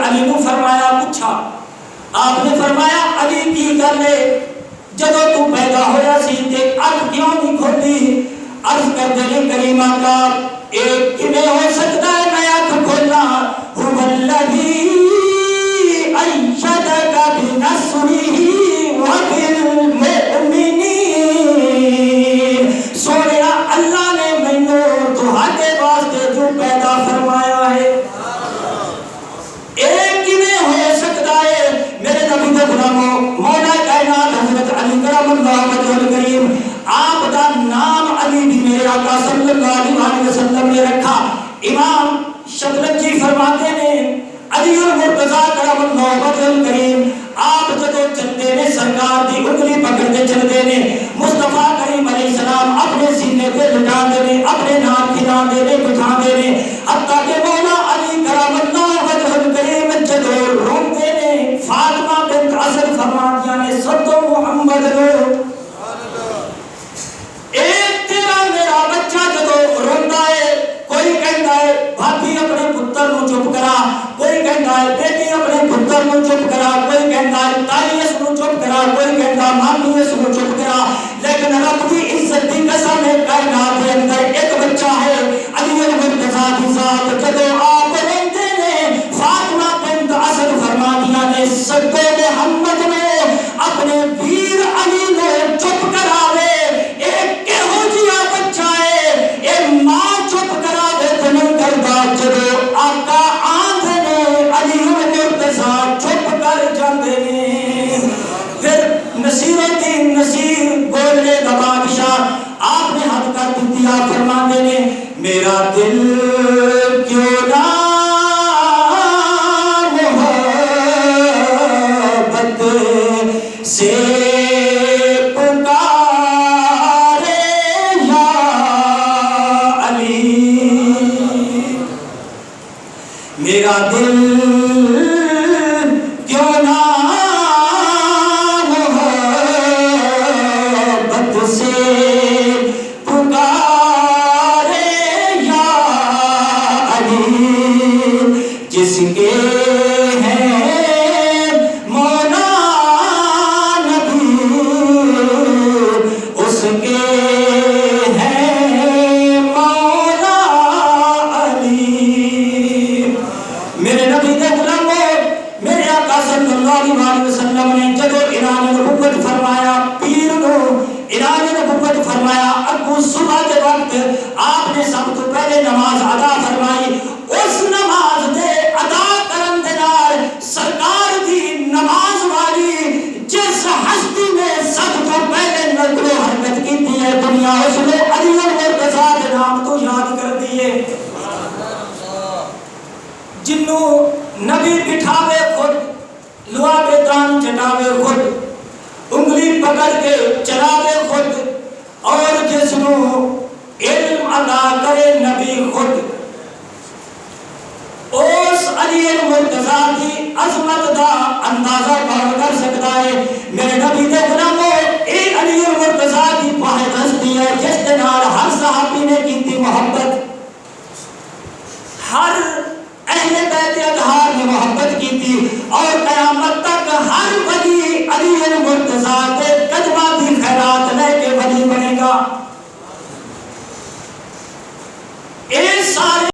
علی کو فرمایا پوچھا، آپ نے فرمایا علی کی گل ہے جدو تو پیدا ہویا سی تے اکھ کیوں نہیں کھولی؟ عرض کرتے ہیں کریمہ کا ایک کیویں ہو سکتا ہے میں اکھ کھولا؟ هو الذی ایدک بنصرہ وبالمؤمنین، سونے اللہ نے مینوں تہاڈے واسطے جو پیدا فرمایا ہے۔ ایک کیویں ہو سکتا ہے؟ میرے نبی کے غلاموں، مولا کائنات حضرت علی کرم اللہ وجہہ الکریم، آپ کا نام علی بھی میرے آقا صلی اللہ علیہ وسلم نے رکھا۔ امام شطرنجی فرماتے ہیں علی المرتضیٰ کرم اللہ وجہہ الکریم آپ جدو چلتے نے سرکار دی انگلی پکڑ کے چلتے نے، مصطفیٰ کریم علیہ السلام اپنے سینے پہ لٹا دے نے، اپنے نام کھلا دے نے، بٹھا دے نے، حتیٰ کہ مولا علی کرم اللہ وجہہ الکریم جدو روتے نے، فاطمہ بنت اسد فرماتی نے صدو محمد نو، ایک تیرا میرا بچہ جدو روتا ہے، کوئی کہتا ہے بھابی اپنے پتر نو چپ کرا، کوئی کہتا ہے بیٹی اپنے پتر نو چپ کرا، کوئی کہتا ہے تائی اس نو چپ کرا، کوئی کہتا ہے مامی اس نو چپ کرا، لیکن رب کی عزت دی قسم ہے کائنات کے اندر ایک بچہ ہے علی المرتضیٰ کی ذات، جدو آپ روتے نے فاطمہ بنت اسد فرماتی نے صدو محمد نے اپنے ویر علی نے چپ کراوے، ایک کہو جیا بچہ ہے اے ماں چپ کراوے تو نہیں کرتا، جدو آقا آندھے نے علی المرتضیٰ چپ کر جاندے نے۔ پھر نصیر الدین نصیر بولنے کا بادشاہ آپ نے حد کر دیا، فرماندے نے میرا دل کیوں نہ محبت سے پکارے یا علی، میرا دل کیوں نہ محبت سے پکارے یا علی، جس کے ہیں مولا نبی اس کے ہیں مولا علی۔ میرے نبی کے غلاموں، میرے آقا صلی اللہ علیہ وسلم نے جدو اعلان نبوت فرمایا، پیر نو اعلان نبوت فرمایا، اگو صبح کے وقت آپ نے سب تو پہلے نماز ادا فرمائی، اس نماز دے ادا کرن دے نال سرکار دی نماز والی جس ہستی نے سب تو پہلے نقل و حرکت کی تھی ہے دنیا، اس نے علی المرتضیٰ کے نام تو یاد کر دیے، جنوں نبی بٹھاوے خود، لوابے دان چٹاوے خود، انگلی پکڑ کے چلاوے خود، اور جس نو علم عطا کرے نبی خود، اس علی المرتضیٰ کی عظمت دا اندازہ کون کر سکتا ہے؟ میرے نبی کے غلاموں، اے علی المرتضیٰ کی واحد ہستی ہے جس کے نال ہر صحابی نے کی تھی محبت، ہر اہل بیت اطہار نے محبت کی تھی، اور قیامت تک ہر ولی علی المرتضیٰ کے